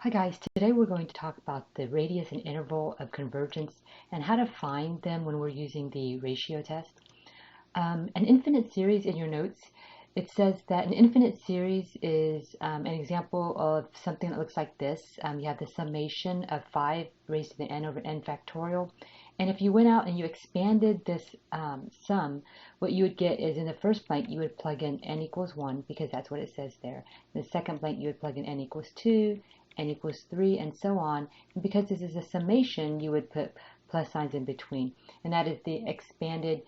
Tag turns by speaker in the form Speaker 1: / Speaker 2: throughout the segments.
Speaker 1: Hi guys, today we're going to talk about the radius and interval of convergence and how to find them when we're using the ratio test. An infinite series in your notes, it says that an infinite series is an example of something that looks like this. You have the summation of 5 raised to the n over n factorial. And if you went out and you expanded this sum, what you would get is in the first blank you would plug in n equals 1 because that's what it says there. In the second blank you would plug in n equals 2, n equals 3, and so on. And because this is a summation, you would put plus signs in between. And that is the expanded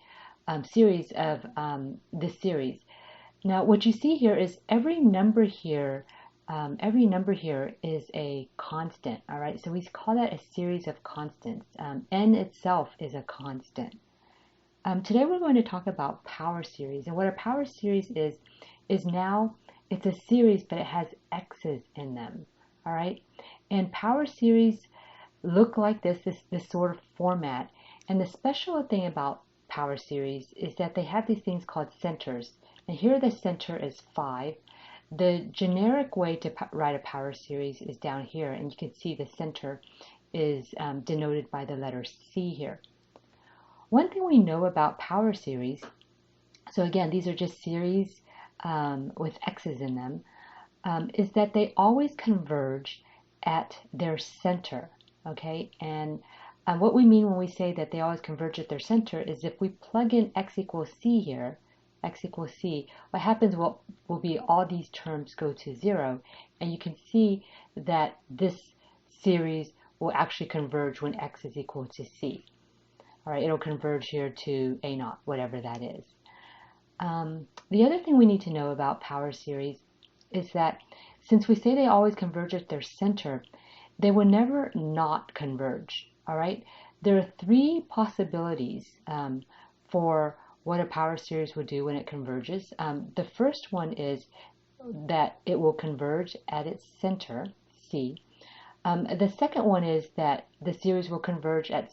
Speaker 1: series of this series. Now, what you see here is every number here is a constant. All right, so we call that a series of constants. N itself is a constant. Today we're going to talk about power series, and what a power series is now it's a series, but it has x's in them. All right, and power series look like this sort of format. And the special thing about power series is that they have these things called centers. And here the center is 5. The generic way to write a power series is down here, and you can see the center is denoted by the letter C here. One thing we know about power series, so again, these are just series with x's in them, is that they always converge at their center. Okay, and what we mean when we say that they always converge at their center is if we plug in x equals c here, x equals c, what happens will be all these terms go to 0, and you can see that this series will actually converge when x is equal to c. All right, it'll converge here to a naught, whatever that is. The other thing we need to know about power series is that since we say they always converge at their center, they will never not converge. All right, there are 3 possibilities for what a power series will do when it converges. The first one is that it will converge at its center, C. The second one is that the series will converge at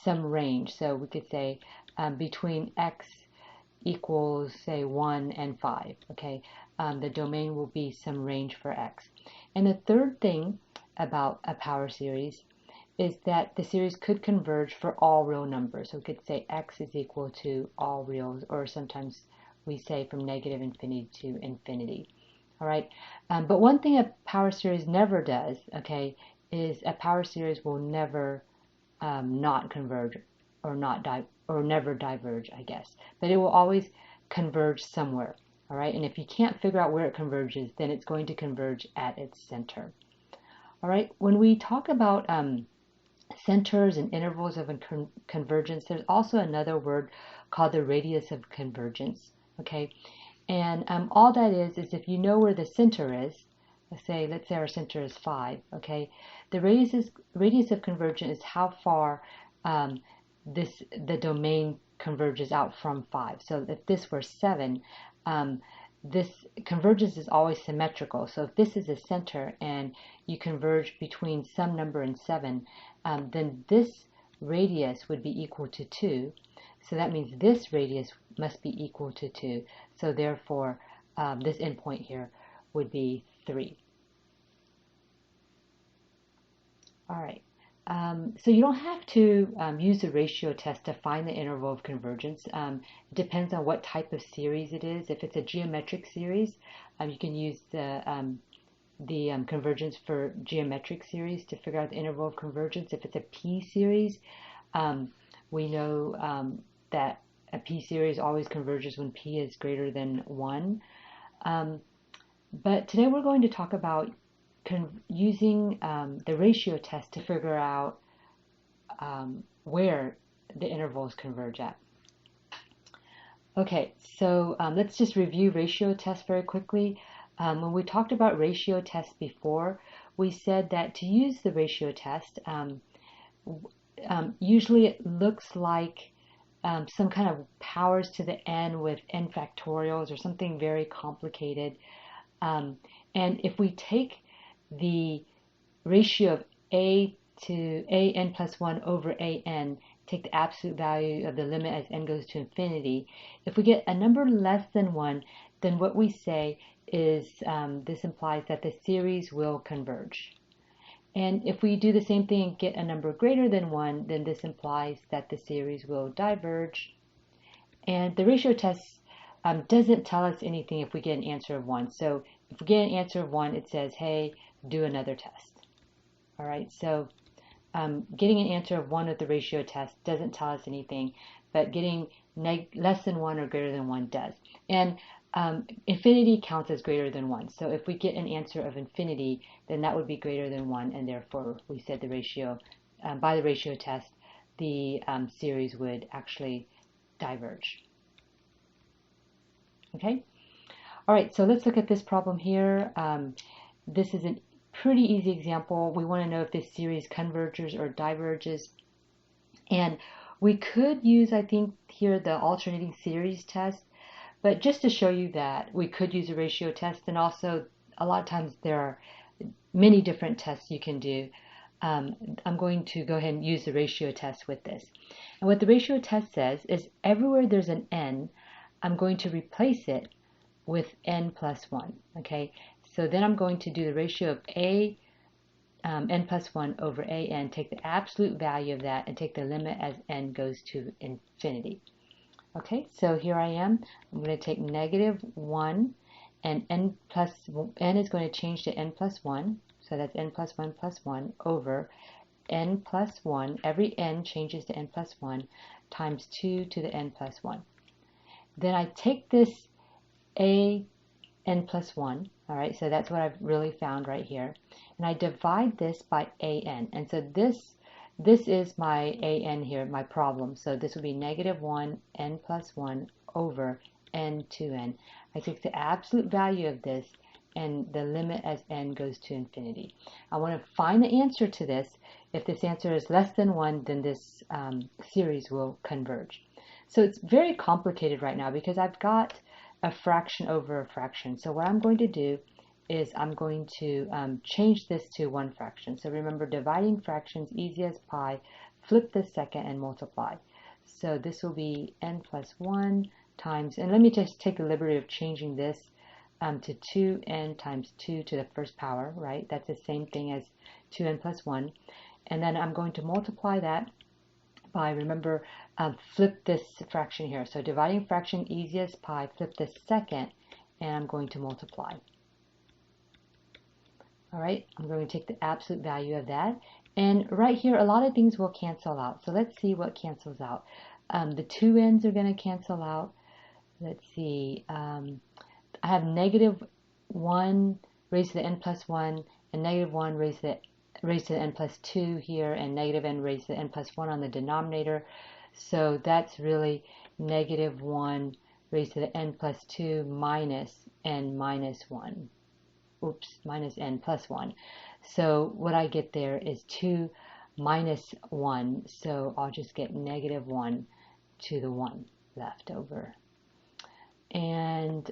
Speaker 1: some range. So we could say between x equals, say, 1 and 5. Okay, the domain will be some range for x. And the third thing about a power series is that the series could converge for all real numbers. So we could say x is equal to all reals, or sometimes we say from negative infinity to infinity. All right, but one thing a power series never does, okay, is a power series will never not converge or never diverge, I guess. But it will always converge somewhere. All right, and if you can't figure out where it converges, then it's going to converge at its center. All right, when we talk about centers and intervals of convergence, there's also another word called the radius of convergence. Okay, and all that is if you know where the center is, let's say our center is 5. Okay, the radius of convergence is how far the domain converges out from 5. So if this were 7, this convergence is always symmetrical. So if this is a center and you converge between some number and 7, then this radius would be equal to 2. So that means this radius must be equal to 2. So therefore, this endpoint here would be 3. All right. So you don't have to use the ratio test to find the interval of convergence. It depends on what type of series it is. If it's a geometric series, you can use the convergence for geometric series to figure out the interval of convergence. If it's a p series, we know that a p series always converges when p is greater than 1. But today we're going to talk about using the ratio test to figure out where the intervals converge at. Okay, so let's just review ratio tests very quickly. When we talked about ratio tests before, we said that to use the ratio test, usually it looks like some kind of powers to the n with n factorials or something very complicated. And if we take the ratio of a to an plus 1 over an, take the absolute value of the limit as n goes to infinity. If we get a number less than 1, then what we say is this implies that the series will converge. And if we do the same thing and get a number greater than 1, then this implies that the series will diverge. And the ratio test doesn't tell us anything if we get an answer of 1. So if we get an answer of 1, it says, hey, do another test. All right, so getting an answer of 1 with the ratio test doesn't tell us anything, but getting less than 1 or greater than 1 does. And infinity counts as greater than 1. So if we get an answer of infinity, then that would be greater than 1, and therefore we said the ratio, by the ratio test, the series would actually diverge. Okay? All right, so let's look at this problem here. This is a pretty easy example. We want to know if this series converges or diverges. And we could use, I think, here the alternating series test. But just to show you that we could use a ratio test, and also a lot of times there are many different tests you can do. I'm going to go ahead and use the ratio test with this. And what the ratio test says is everywhere there's an n, I'm going to replace it with n plus 1. Okay, so then I'm going to do the ratio of a n plus 1 over a n, take the absolute value of that, and take the limit as n goes to infinity. Okay, so here I am. I'm going to take negative 1, and n is going to change to n plus 1. So that's n plus 1 plus 1 over n plus 1. Every n changes to n plus 1 times 2 to the n plus 1. Then I take this a n plus 1. All right, so that's what I've really found right here. And I divide this by an. And so this is my an here, my problem. So this would be negative 1 n plus 1 over n to n. I take the absolute value of this and the limit as n goes to infinity. I want to find the answer to this. If this answer is less than 1, then this series will converge. So it's very complicated right now because I've got a fraction over a fraction. So what I'm going to do is I'm going to change this to one fraction. So remember, dividing fractions, easy as pie, flip the second and multiply. So this will be n plus 1 times, and let me just take the liberty of changing this to 2n times 2 to the first power, right? That's the same thing as 2n plus 1. And then I'm going to multiply that by, remember, flip this fraction here. So dividing fraction, easy as pie, flip the second, and I'm going to multiply. All right, I'm going to take the absolute value of that. And right here, a lot of things will cancel out. So let's see what cancels out. The 2n's are going to cancel out. Let's see. I have negative 1 raised to the n plus 1 and negative 1 raised to the n plus 2 here, and negative n raised to the n plus 1 on the denominator. So that's really negative 1 raised to the n plus 2 minus n minus 1. Oops, minus n plus 1. So what I get there is 2 minus 1. So I'll just get negative 1 to the 1 left over. And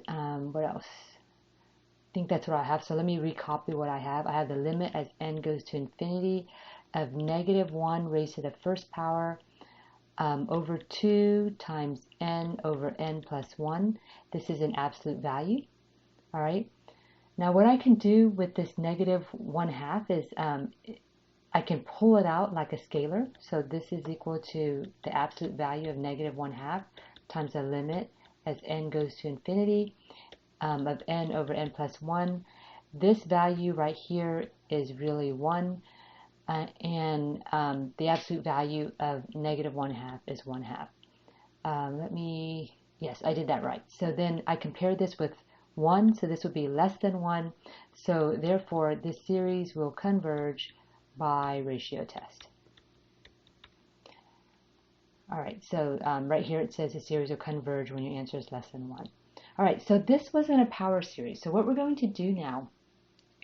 Speaker 1: what else? I think that's what I have. So let me recopy what I have. I have the limit as n goes to infinity of negative 1 raised to the first power over 2 times n over n plus 1. This is an absolute value. All right. Now what I can do with this negative 1/2 is I can pull it out like a scalar. So this is equal to the absolute value of negative 1/2 times the limit as n goes to infinity of n over n plus 1. This value right here is really 1, and the absolute value of negative 1/2 is 1/2. Yes, I did that right. So then I compare this with 1, so this would be less than 1. So therefore, this series will converge by ratio test. All right, so right here it says the series will converge when your answer is less than 1. All right, so this wasn't a power series. So what we're going to do now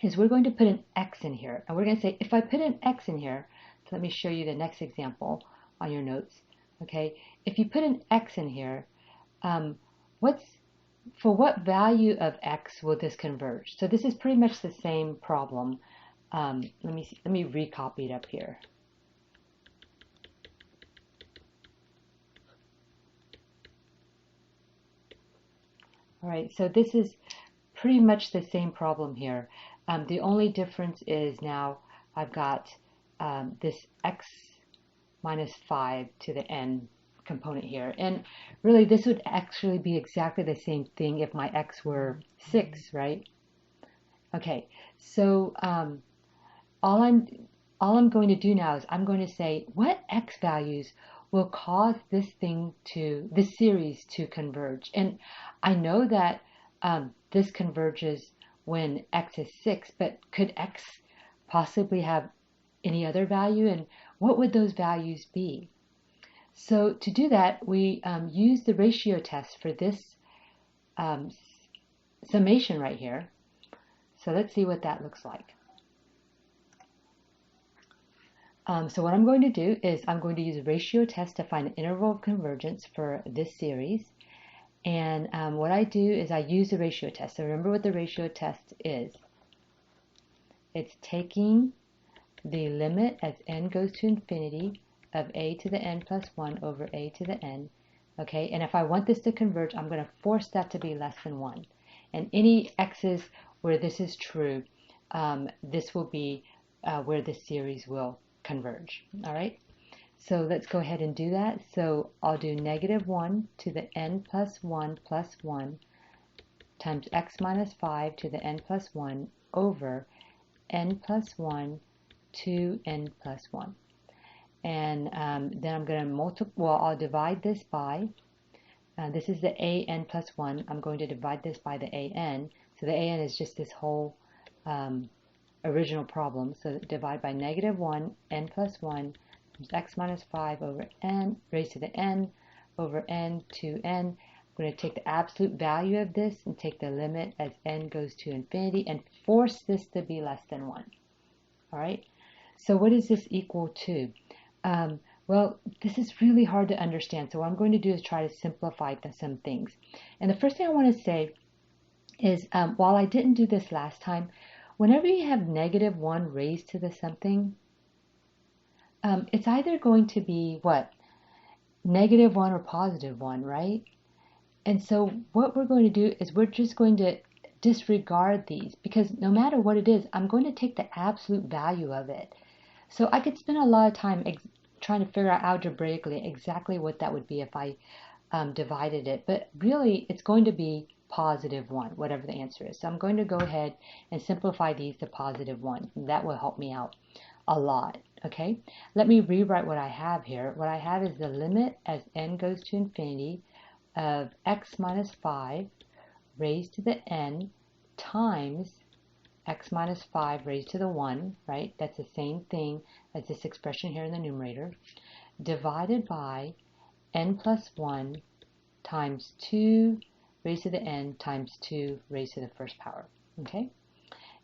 Speaker 1: is we're going to put an x in here. And we're going to say, if I put an x in here, so let me show you the next example on your notes. Okay, if you put an x in here, for what value of x will this converge? So this is pretty much the same problem. Let me recopy it up here. All right, so this is pretty much the same problem here. The only difference is now I've got this x minus 5 to the n component here. And really, this would actually be exactly the same thing if my x were 6, right? Okay, so all I'm going to do now is I'm going to say what x values will cause this series to converge. And I know that this converges when x is 6, but could x possibly have any other value? And what would those values be? So to do that, we use the ratio test for this um, summation right here. So let's see what that looks like. So what I'm going to do is I'm going to use a ratio test to find the interval of convergence for this series. And what I do is I use the ratio test. So remember what the ratio test is. It's taking the limit as n goes to infinity of a to the n plus 1 over a to the n. Okay, and if I want this to converge, I'm going to force that to be less than 1. And any x's where this is true, this will be where the series will converge. All right, so let's go ahead and do that. So I'll do negative 1 to the n plus 1 times x minus 5 to the n plus 1 over n plus 1 to n plus 1. And then I'm going to multiply, well, I'll divide this by, this is the an plus 1. I'm going to divide this by the an. So the an is just this whole original problem. So divide by negative 1, n plus 1 times x minus 5 over n raised to the n over n to n. I'm going to take the absolute value of this and take the limit as n goes to infinity and force this to be less than 1. All right. So what is this equal to? Well, this is really hard to understand. So what I'm going to do is try to simplify some things. And the first thing I want to say is, while I didn't do this last time, whenever you have negative 1 raised to the something, it's either going to be what? Negative 1 or positive 1, right? And so what we're going to do is we're just going to disregard these, because no matter what it is, I'm going to take the absolute value of it. So I could spend a lot of time trying to figure out algebraically exactly what that would be if I divided it. But really, it's going to be positive 1, whatever the answer is. So I'm going to go ahead and simplify these to positive 1. That will help me out a lot. Okay, let me rewrite what I have here. What I have is the limit as n goes to infinity of x minus 5 raised to the n times x minus 5 raised to the 1, right? That's the same thing as this expression here in the numerator, divided by n plus 1 times 2 raised to the n times 2 raised to the first power, okay?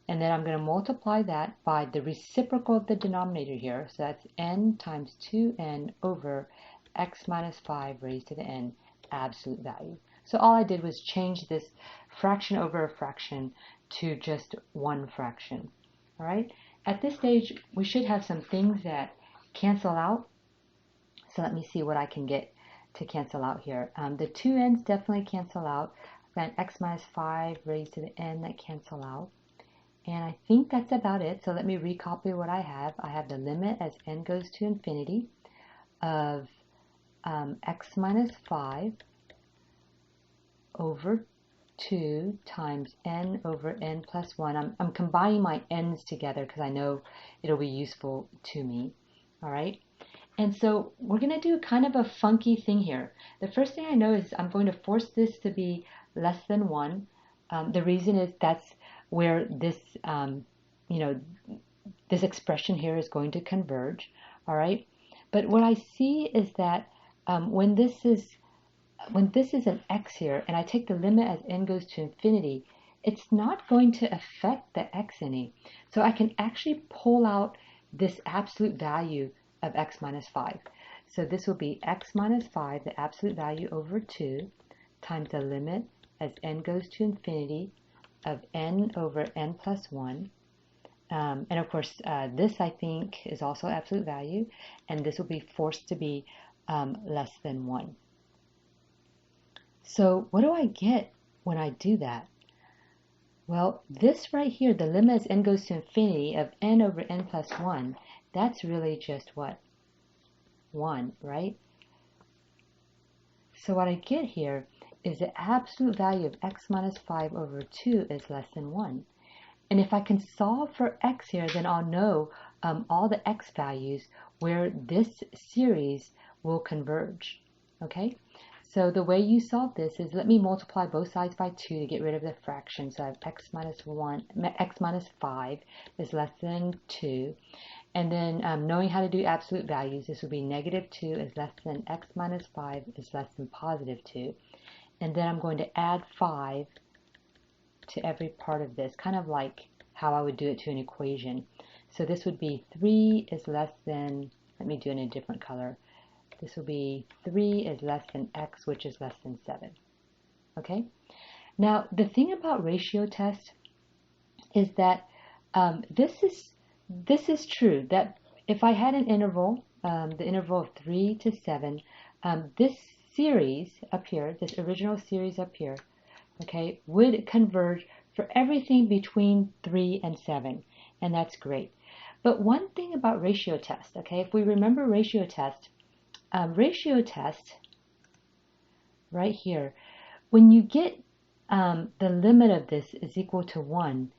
Speaker 1: And then I'm going to multiply that by the reciprocal of the denominator here, so that's n times 2n over x minus 5 raised to the n absolute value. So all I did was change this fraction over a fraction to just one fraction. All right. At this stage, we should have some things that cancel out. So let me see what I can get to cancel out here. The two n's definitely cancel out. I've got x minus 5 raised to the n that cancel out. And I think that's about it. So let me recopy what I have. I have the limit as n goes to infinity of x minus 5 over 2 times n over n plus 1. I'm combining my n's together because I know it'll be useful to me. All right. And so we're going to do kind of a funky thing here. The first thing I know is I'm going to force this to be less than 1. The reason is that's where this, this expression here is going to converge. All right. But what I see is that when this is an x here, and I take the limit as n goes to infinity, it's not going to affect the x any. So I can actually pull out this absolute value of x minus 5. So this will be x minus 5, the absolute value over 2, times the limit as n goes to infinity of n over n plus 1. And of course, this I think is also absolute value, and this will be forced to be less than 1. So what do I get when I do that? Well, this right here, the limit as n goes to infinity of n over n plus 1, that's really just what? 1, right? So what I get here is the absolute value of x minus 5 over 2 is less than 1. And if I can solve for x here, then I'll know all the x values where this series will converge. Okay? So the way you solve this is, let me multiply both sides by 2 to get rid of the fraction. So I have x minus 5 is less than 2. And then knowing how to do absolute values, this will be negative 2 is less than x minus 5 is less than positive 2. And then I'm going to add 5 to every part of this, kind of like how I would do it to an equation. So this would be 3 is less than, let me do it in a different color. This will be 3 is less than x, which is less than 7. Okay? Now, the thing about ratio tests is that this is true, that if I had an interval, the interval of 3 to 7, this series up here, this original series up here, okay, would converge for everything between 3 and 7, and that's great. But one thing about ratio test, okay, if we remember ratio test right here, when you get the limit of this is equal to 1,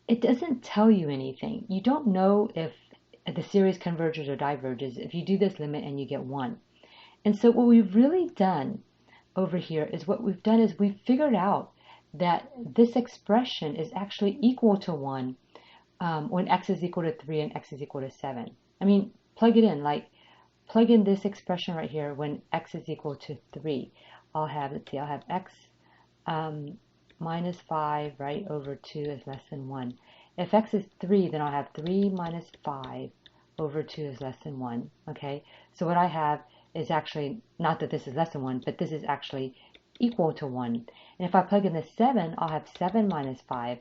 Speaker 1: it doesn't tell you anything. You don't know if the series converges or diverges if you do this limit and you get 1. And so what we've really done over here is we've figured out that this expression is actually equal to 1 when x is equal to 3 and x is equal to 7. I mean, plug it in, like plug in this expression right here when x is equal to 3. I'll have x minus 5, right, over 2 is less than 1. If x is 3, then I'll have 3 minus 5 over 2 is less than 1, okay? So what I have is actually, not that this is less than 1, but this is actually equal to 1. And if I plug in the 7, I'll have 7 minus 5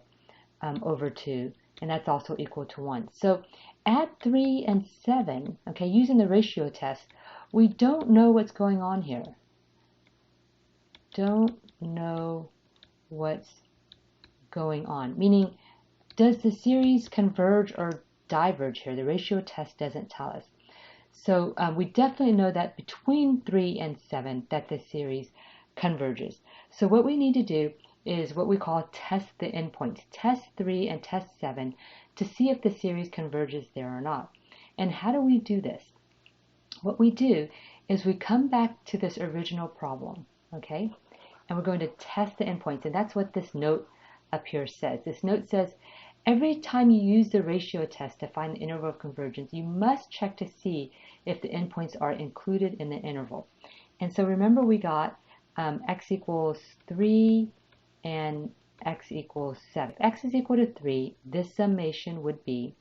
Speaker 1: over 2, and that's also equal to 1. So add 3 and 7, okay, using the ratio test, we don't know what's going on here. Don't know what's going on. Meaning, does the series converge or diverge here? The ratio test doesn't tell us. So we definitely know that between 3 and 7 that the series converges. So what we need to do is what we call test the endpoints. Test 3 and test 7 to see if the series converges there or not. And how do we do this? What we do is we come back to this original problem, okay? And we're going to test the endpoints. And that's what this note up here says. This note says, every time you use the ratio test to find the interval of convergence, you must check to see if the endpoints are included in the interval. And so remember we got x equals 3 and x equals 7. If x is equal to 3, this summation would be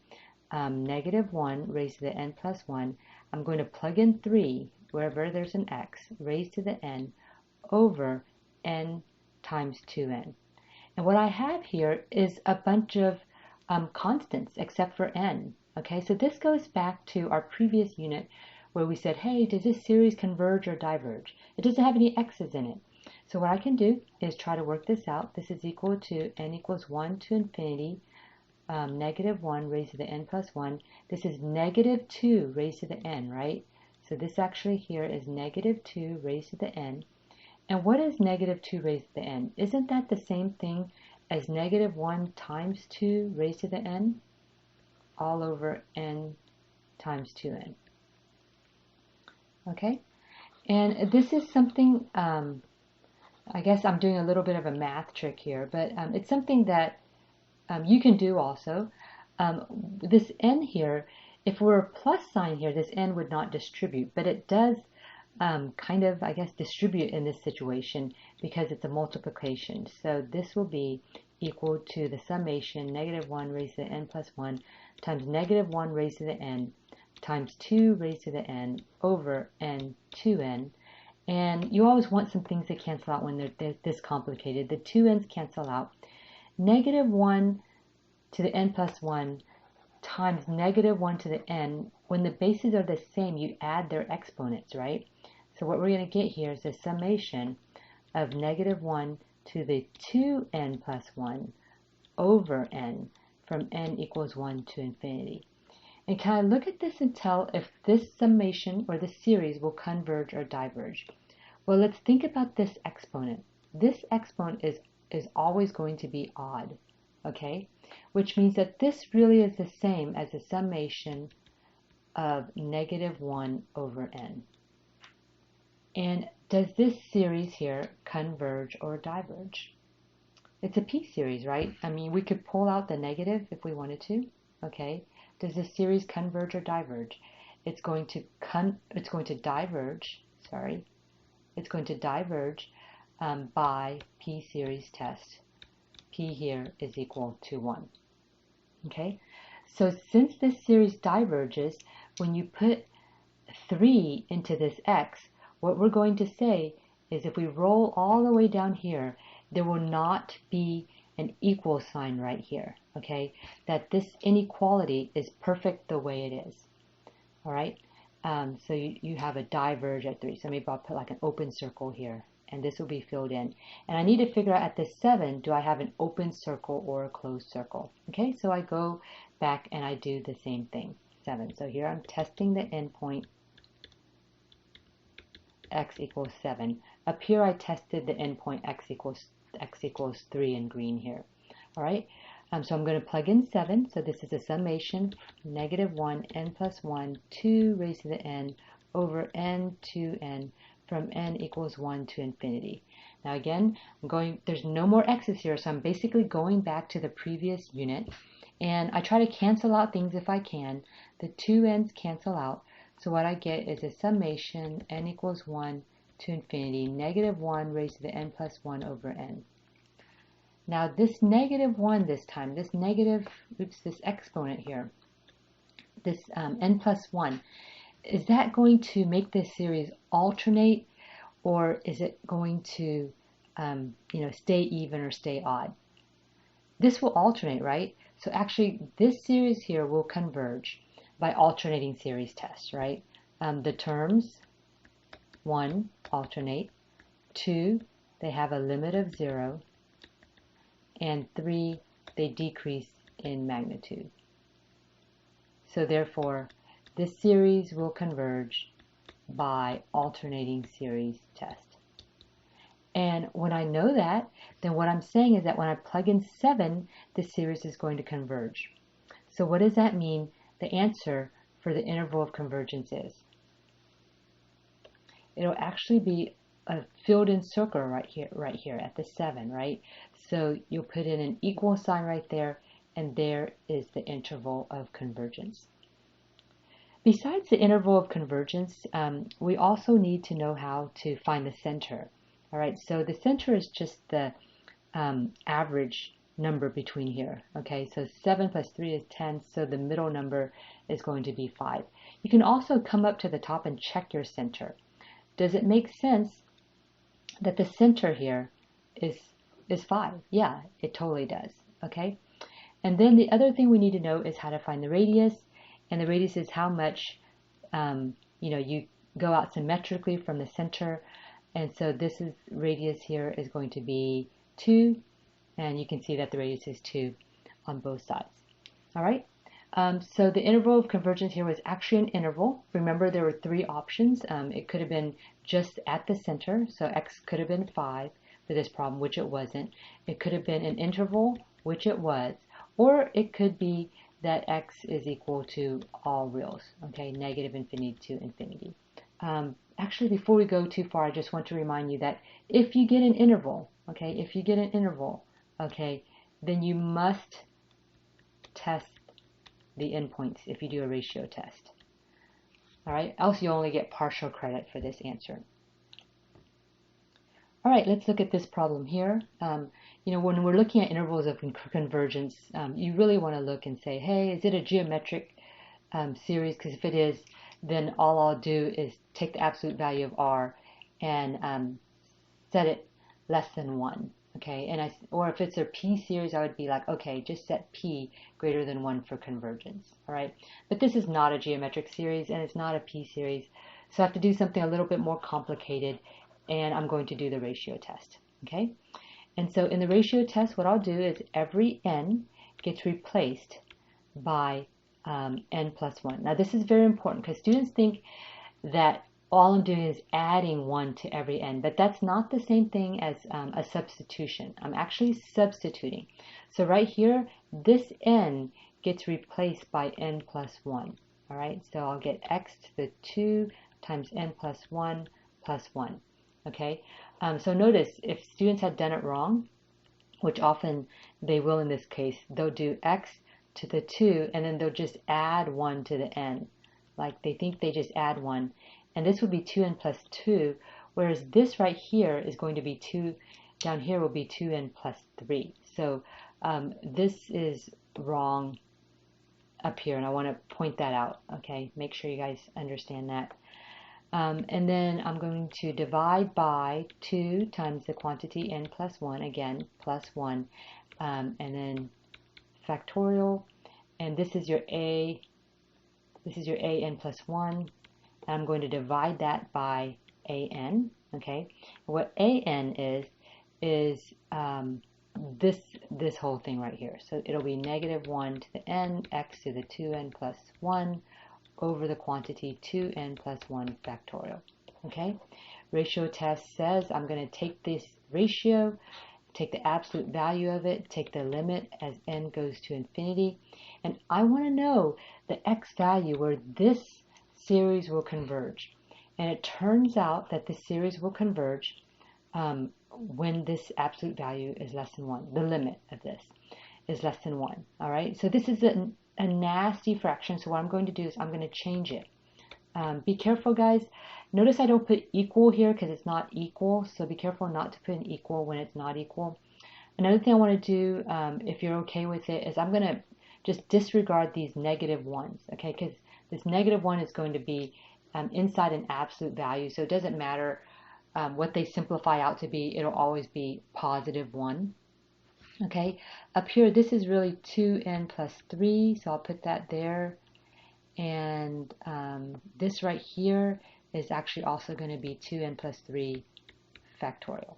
Speaker 1: negative 1 raised to the n plus 1. I'm going to plug in 3 wherever there's an x raised to the n over n times 2n. And what I have here is a bunch of constants except for n. Okay, so this goes back to our previous unit where we said, hey, does this series converge or diverge? It doesn't have any x's in it. So what I can do is try to work this out. This is equal to n equals 1 to infinity, negative 1 raised to the n plus 1. This is negative 2 raised to the n, right? So this actually here is negative 2 raised to the n. And what is negative 2 raised to the n? Isn't that the same thing as negative 1 times 2 raised to the n? All over n times 2n. Okay? And this is something, I guess I'm doing a little bit of a math trick here, but it's something that you can do also. This n here, if we're a plus sign here, this n would not distribute, but it does kind of, I guess, distribute in this situation because it's a multiplication. So this will be equal to the summation negative 1 raised to the n plus 1 times negative 1 raised to the n times 2 raised to the n over n 2n. And you always want some things to cancel out when they're this complicated. The 2n's cancel out. Negative 1 to the n plus 1 times negative 1 to the n, when the bases are the same, you add their exponents, right? So what we're going to get here is a summation of negative 1 to the 2n plus 1 over n from n equals 1 to infinity. And can I look at this and tell if this summation or this series will converge or diverge? Well, let's think about this exponent. This exponent is always going to be odd, okay? Which means that this really is the same as the summation of negative 1 over n. And does this series here converge or diverge? It's a p-series, right? I mean, we could pull out the negative if we wanted to, okay? Does this series converge or diverge? It's going to diverge, sorry. It's going to diverge by p-series test. P here is equal to 1, okay? So since this series diverges, when you put 3 into this x, what we're going to say is if we roll all the way down here, there will not be an equal sign right here, okay? That this inequality is perfect the way it is, all right? So you have a diverge at 3. So maybe I'll put like an open circle here, and this will be filled in. And I need to figure out at the 7, do I have an open circle or a closed circle? Okay, so I go back and I do the same thing, 7. So here I'm testing the endpoint x equals 7. Up here I tested the endpoint x equals 3 in green here. All right, so I'm going to plug in 7. So this is a summation, negative 1, n plus 1, 2 raised to the n over n to n from n equals 1 to infinity. Now again, there's no more x's here, so I'm basically going back to the previous unit. And I try to cancel out things if I can. The two n's cancel out. So what I get is a summation n equals 1 to infinity, negative 1 raised to the n plus 1 over n. Now this negative 1 this time, this exponent here, this n plus 1, is that going to make this series alternate, or is it going to stay even or stay odd? This will alternate, right? So actually this series here will converge by alternating series tests, right? The terms, 1, alternate, 2, they have a limit of 0, and 3, they decrease in magnitude. So therefore, this series will converge by alternating series test. And when I know that, then what I'm saying is that when I plug in 7, this series is going to converge. So what does that mean the answer for the interval of convergence is? It'll actually be a filled in circle right here at the 7, right? So you'll put in an equal sign right there, and there is the interval of convergence. Besides the interval of convergence, we also need to know how to find the center. All right, so the center is just the average number between here. Okay, so 7 plus 3 is 10, so the middle number is going to be 5. You can also come up to the top and check your center. Does it make sense that the center here is 5? Yeah, it totally does. Okay, and then the other thing we need to know is how to find the radius, and the radius is how much you go out symmetrically from the center. And so this radius here is going to be 2, and you can see that the radius is 2 on both sides. All right, so the interval of convergence here was actually an interval. Remember, there were 3 options. It could have been just at the center, so x could have been 5 for this problem, which it wasn't. It could have been an interval, which it was, or it could be that x is equal to all reals, okay, negative infinity to infinity. Actually, before we go too far, I just want to remind you that if you get an interval, okay, then you must test the endpoints if you do a ratio test. All right, else you only get partial credit for this answer. All right, let's look at this problem here. When we're looking at intervals of convergence, you really want to look and say, hey, is it a geometric series? Because if it is, then all I'll do is take the absolute value of r and set it less than 1. Okay, or if it's a p series, I would be like, okay, just set p greater than 1 for convergence. All right, but this is not a geometric series and it's not a p series, so I have to do something a little bit more complicated, and I'm going to do the ratio test. Okay, And so in the ratio test, what I'll do is every n gets replaced by n plus 1. Now this is very important because students think that all I'm doing is adding 1 to every n, but that's not the same thing as a substitution. I'm actually substituting. So right here, this n gets replaced by n plus 1. All right, so I'll get x to the 2 times n plus 1 plus 1. Okay, so notice if students had done it wrong, which often they will in this case, they'll do x to the 2 and then they'll just add 1 to the n. Like they think they just add 1. And this would be 2n plus 2, whereas this right here is going to be 2, down here will be 2n plus 3. So this is wrong up here, and I want to point that out, okay? Make sure you guys understand that. And then I'm going to divide by 2 times the quantity n plus 1, again, plus 1, and then factorial, and this is your a n plus 1. I'm going to divide that by an, okay? What an is this whole thing right here. So it'll be negative 1 to the n, x to the 2n plus 1 over the quantity 2n plus 1 factorial, okay? Ratio test says I'm going to take this ratio, take the absolute value of it, take the limit as n goes to infinity, and I want to know the x value where this series will converge. And it turns out that this series will converge when this absolute value is less than 1. The limit of this is less than 1. All right, so this is a nasty fraction, so what I'm going to do is I'm going to change it. Be careful, guys. Notice I don't put equal here because it's not equal, so be careful not to put an equal when it's not equal. Another thing I want to do, if you're okay with it, is I'm going to just disregard these negative ones, okay? Because this negative 1 is going to be inside an absolute value, so it doesn't matter what they simplify out to be, it'll always be positive 1. Okay, up here, this is really 2n plus 3, so I'll put that there. And this right here is actually also going to be 2n plus 3 factorial.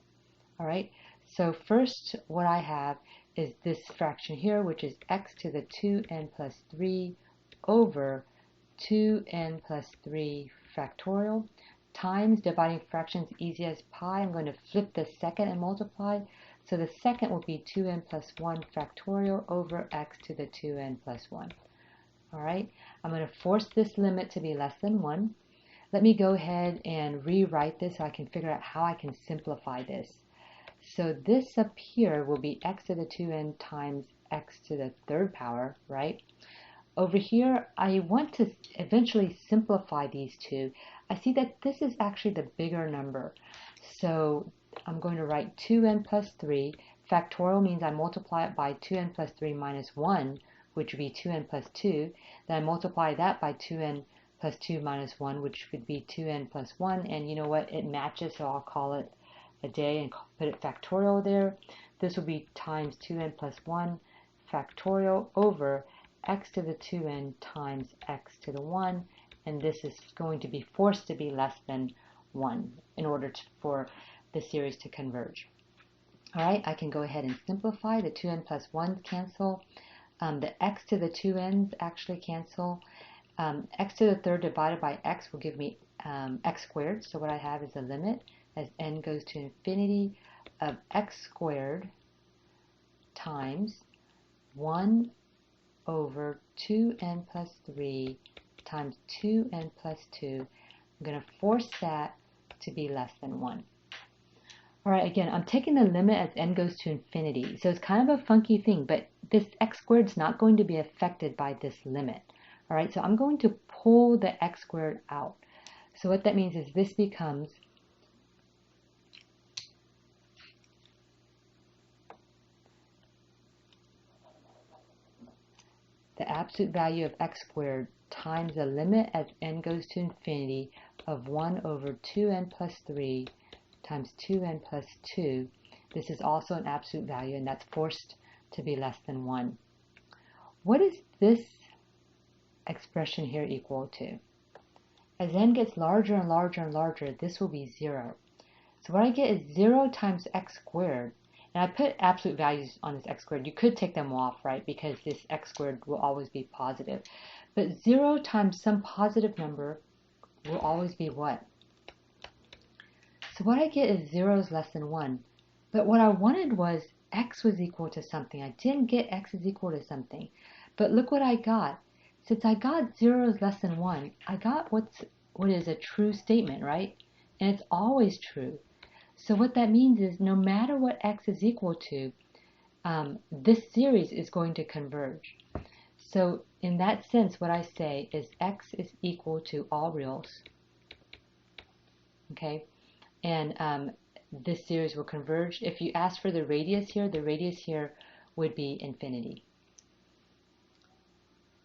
Speaker 1: All right, so first what I have is this fraction here, which is x to the 2n plus 3 over 2n plus 3 factorial times, dividing fractions easy as pie. I'm going to flip the second and multiply. So the second will be 2n plus 1 factorial over x to the 2n plus 1. All right, I'm going to force this limit to be less than 1. Let me go ahead and rewrite this so I can figure out how I can simplify this. So this up here will be x to the 2n times x to the third power, right? Over here, I want to eventually simplify these two. I see that this is actually the bigger number. So I'm going to write 2n plus 3. Factorial means I multiply it by 2n plus 3 minus 1, which would be 2n plus 2. Then I multiply that by 2n plus 2 minus 1, which would be 2n plus 1. And you know what? It matches, so I'll call it a day and put it factorial there. This will be times 2n plus 1 factorial over x to the 2n times x to the 1, and this is going to be forced to be less than 1 in order for the series to converge. All right, I can go ahead and simplify. The 2n plus 1s cancel. The x to the 2n's actually cancel. X to the third divided by x will give me x squared. So what I have is a limit as n goes to infinity of x squared times 1 over 2n plus 3 times 2n plus 2. I'm going to force that to be less than 1. All right, again, I'm taking the limit as n goes to infinity. So it's kind of a funky thing, but this x squared is not going to be affected by this limit. All right, so I'm going to pull the x squared out. So what that means is this becomes the absolute value of x squared times the limit as n goes to infinity of 1 over 2n plus 3 times 2n plus 2. This is also an absolute value, and that's forced to be less than 1. What is this expression here equal to? As n gets larger and larger and larger, this will be 0. So what I get is 0 times x squared. And I put absolute values on this x squared. You could take them off, right? Because this x squared will always be positive. But 0 times some positive number will always be what? So what I get is 0 is less than 1. But what I wanted was x was equal to something. I didn't get x is equal to something. But look what I got. Since I got 0 is less than 1, I got what is a true statement, right? And it's always true. So what that means is no matter what x is equal to, this series is going to converge. So in that sense, what I say is x is equal to all reals. Okay, and this series will converge. If you ask for the radius here would be infinity.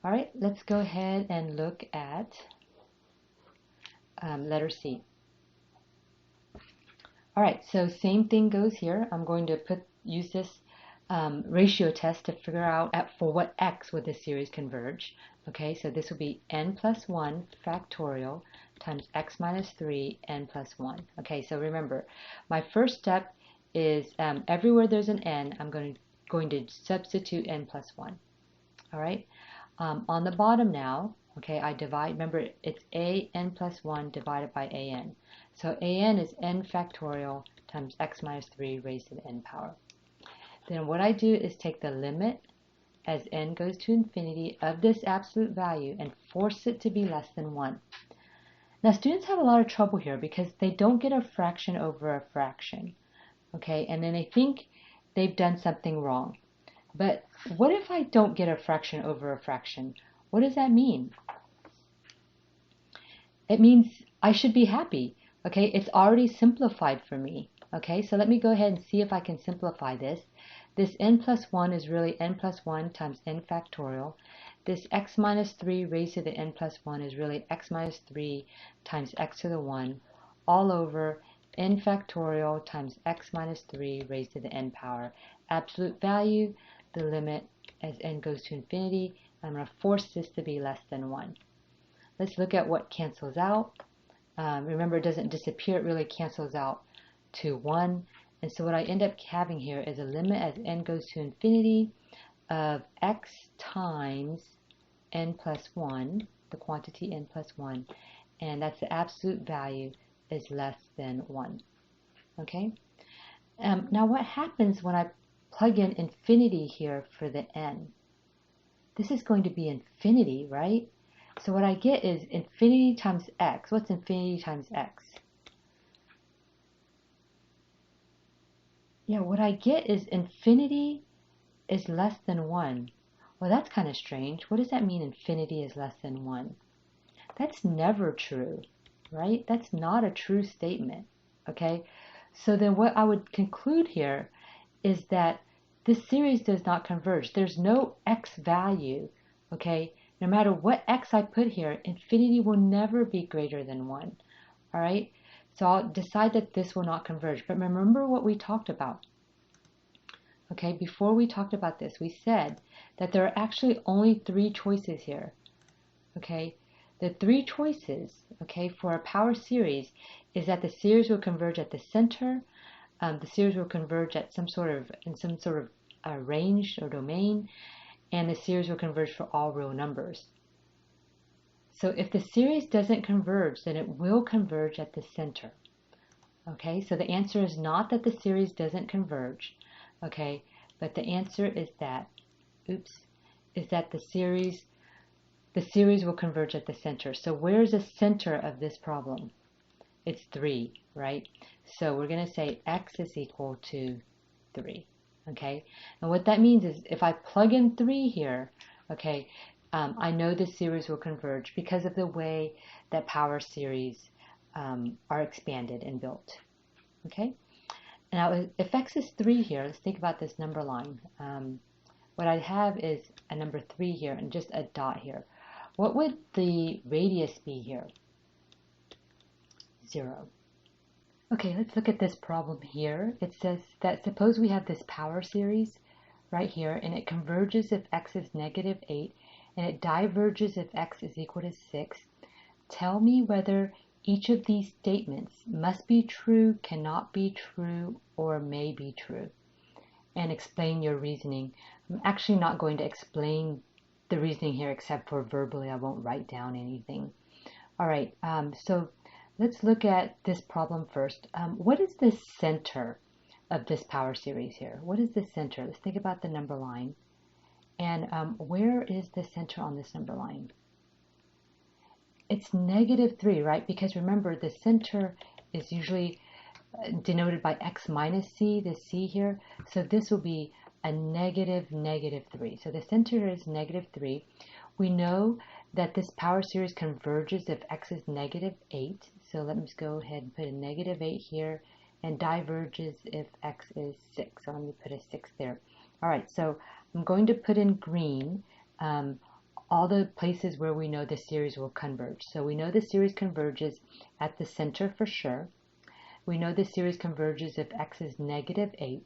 Speaker 1: All right, let's go ahead and look at letter C. All right, so same thing goes here. I'm going to use this ratio test to figure out for what x would this series converge. Okay, so this will be n plus 1 factorial times x minus 3 n plus 1. Okay, so remember, my first step is everywhere there's an n, I'm going to substitute n plus 1. All right, on the bottom now, okay, I divide, remember it's a n plus 1 divided by a n. So a n is n factorial times x minus 3 raised to the n power. Then what I do is take the limit as n goes to infinity of this absolute value and force it to be less than 1. Now students have a lot of trouble here because they don't get a fraction over a fraction, okay, and then they think they've done something wrong. But what if I don't get a fraction over a fraction? What does that mean? It means I should be happy. Okay, it's already simplified for me. Okay, so let me go ahead and see if I can simplify this. This n plus 1 is really n plus 1 times n factorial. This x minus 3 raised to the n plus 1 is really x minus 3 times x to the 1 all over n factorial times x minus 3 raised to the n power. Absolute value, the limit as n goes to infinity. I'm going to force this to be less than 1. Let's look at what cancels out. Remember, it doesn't disappear, it really cancels out to 1. And so what I end up having here is a limit as n goes to infinity of x times n plus 1, the quantity n plus 1, and that's the absolute value is less than 1. Okay? Now what happens when I plug in infinity here for the n? This is going to be infinity, right? So what I get is infinity times x. What's infinity times x? Yeah, what I get is infinity is less than 1. Well, that's kind of strange. What does that mean, infinity is less than 1? That's never true, right? That's not a true statement, okay? So then what I would conclude here is that this series does not converge. There's no x value, okay? No matter what x I put here, infinity will never be greater than 1, all right? So I'll decide that this will not converge. But remember what we talked about. Okay, before we talked about this, we said that there are actually only 3 choices here. Okay, the 3 choices, okay, for a power series is that the series will converge at the center, the series will converge at some sort of range or domain, and the series will converge for all real numbers. So if the series doesn't converge, then it will converge at the center. Okay, so the answer is not that the series doesn't converge, okay, but the answer is that, the series will converge at the center. So where's the center of this problem? It's 3, right? So we're going to say x is equal to 3, okay? And what that means is if I plug in 3 here, okay, I know the series will converge because of the way that power series are expanded and built. Okay? Now, if x is 3 here, let's think about this number line. What I have is a number 3 here and just a dot here. What would the radius be here? 0. Okay, let's look at this problem here. It says that suppose we have this power series right here, and it converges if x is negative 8, and it diverges if x is equal to 6. Tell me whether each of these statements must be true, cannot be true, or may be true. and explain your reasoning. I'm actually not going to explain the reasoning here except for verbally. I won't write down anything. All right, so let's look at this problem first. What is the center of this power series here? What is the center? Let's think about the number line. And where is the center on this number line? It's -3, right? Because remember, the center is usually denoted by x minus c, the c here. So this will be a -3. So the center is -3. We know that this power series converges if x is -8. So let me just go ahead and put a -8 here, and diverges if x is 6. So let me put a 6 there. All right, so I'm going to put in green all the places where we know the series will converge. So we know the series converges at the center for sure. We know the series converges if x is -8.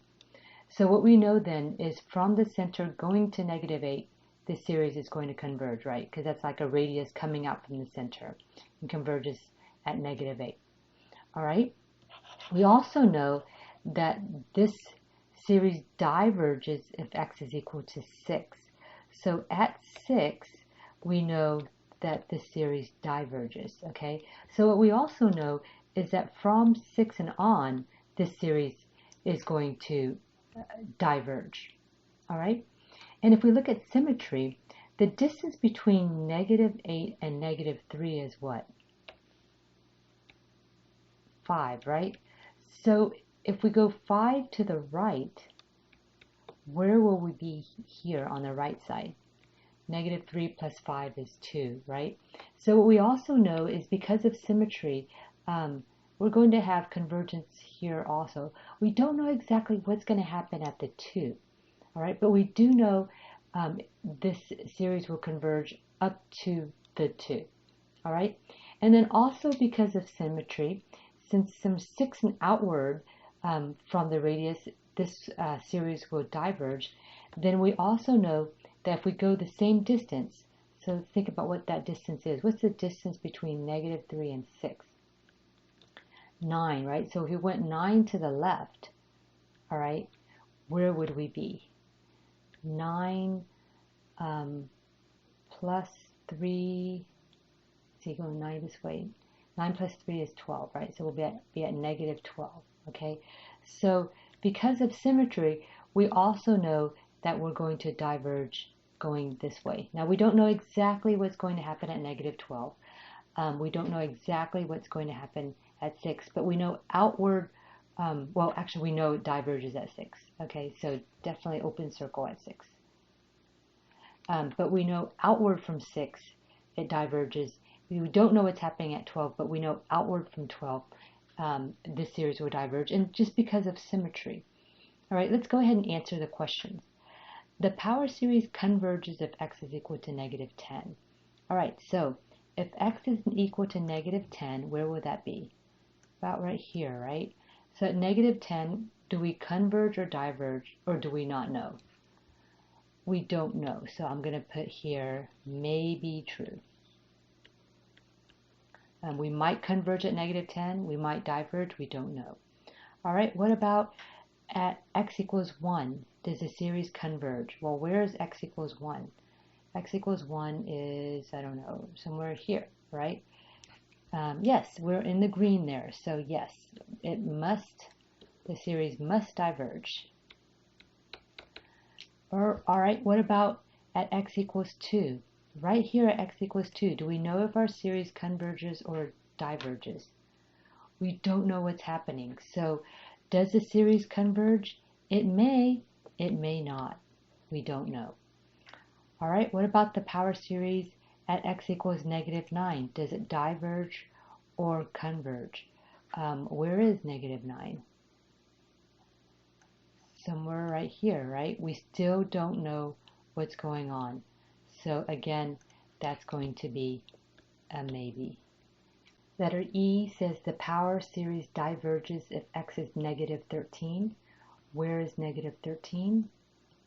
Speaker 1: So what we know then is from the center going to -8, the series is going to converge, right? Because that's like a radius coming out from the center and converges at -8. All right. We also know that this series diverges if x is equal to 6. So at 6, we know that the series diverges, okay? So what we also know is that from 6 and on, this series is going to diverge, all right? And if we look at symmetry, the distance between -8 and -3 is what? 5, right? So if we go 5 to the right, where will we be here on the right side? -3 plus 5 is 2, right? So what we also know is because of symmetry, we're going to have convergence here also. We don't know exactly what's going to happen at the 2, all right? But we do know this series will converge up to the 2, all right? And then also because of symmetry, since some 6 and outward from the radius, this series will diverge, then we also know that if we go the same distance, so think about what that distance is. What's the distance between -3 and 6? 9, right? So if we went 9 to the left, all right, where would we be? 9 plus 3, so you go 9 this way. 9 plus 3 is 12, right? So we'll be at -12, okay? So because of symmetry, we also know that we're going to diverge going this way. Now, we don't know exactly what's going to happen at -12. We don't know exactly what's going to happen at 6, but we know outward, well, actually, we know it diverges at 6, okay? So definitely open circle at 6. But we know outward from 6, it diverges. We don't know what's happening at 12, but we know outward from 12, this series will diverge, and just because of symmetry. All right, let's go ahead and answer the questions. The power series converges if x is equal to -10. All right, so if x is equal to -10, where will that be? About right here, right? So at -10, do we converge or diverge, or do we not know? We don't know, so I'm going to put here may be true. We might converge at -10, we might diverge, we don't know. All right, what about at x equals 1? Does the series converge? Well, where is x equals 1? X equals 1 is, I don't know, somewhere here, right? Yes, we're in the green there, so yes, the series must diverge. Or, all right, what about at x equals 2? Right here at x equals 2, do we know if our series converges or diverges? We don't know what's happening. So does the series converge? It may not. We don't know. All right, what about the power series at x equals -9? Does it diverge or converge? Where is -9? Somewhere right here, right? We still don't know what's going on. So again, that's going to be a maybe. Letter E says the power series diverges if x is -13. Where is -13?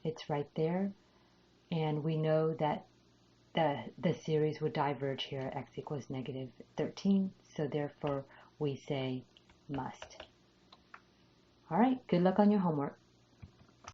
Speaker 1: It's right there. And we know that the series would diverge here at x equals -13. So therefore, we say must. All right, good luck on your homework.